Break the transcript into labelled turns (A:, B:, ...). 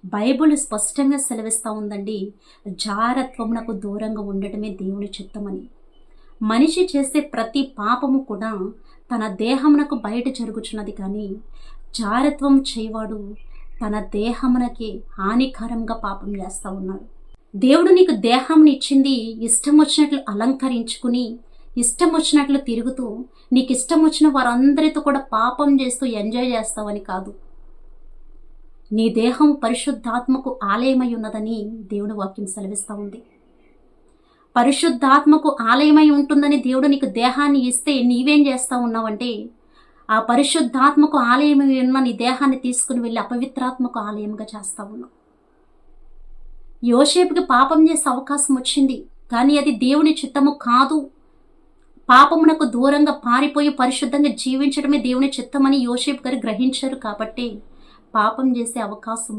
A: Bible స్పష్టంగా సెలవిస్తూ ఉందండి, జారత్వమునకు దూరంగా ఉండటమే దేవుని చిత్తమని. మనిషి చేసే ప్రతి పాపము కూడా తన దేహమునకు బయట జరుగుచున్నది, కానీ జారత్వం చేయవాడు తన దేహమునకి హానికరంగా పాపం చేస్తూ ఉన్నాడు. దేవుడు నీకు దేహంని ఇచ్చింది ఇష్టం వచ్చినట్లు అలంకరించుకుని, ఇష్టం వచ్చినట్లు తిరుగుతూ, నీకు ఇష్టం వచ్చిన వారందరితో కూడా పాపం చేస్తూ ఎంజాయ్ చేస్తావని కాదు. నీ దేహం పరిశుద్ధాత్మకు ఆలయమై ఉన్నదని దేవుని వాక్యం సెలవిస్తూ ఉంది. పరిశుద్ధాత్మకు ఆలయమై ఉంటుందని దేవుడు నీకు దేహాన్ని ఇస్తే నీవేం చేస్తూ ఉన్నావంటే, ఆ పరిశుద్ధాత్మకు ఆలయమై ఉన్న నీ దేహాన్ని తీసుకుని వెళ్ళి అపవిత్రాత్మకు ఆలయంగా చేస్తూ ఉన్నావు. యోసేపుకి పాపం చేసే అవకాశం వచ్చింది, కానీ అది దేవుని చిత్తము కాదు. పాపమునకు దూరంగా పారిపోయి పరిశుద్ధంగా జీవించడమే దేవుని చిత్తమని యోసేపు గారు గ్రహించారు. కాబట్టి పాపం చేసే అవకాశం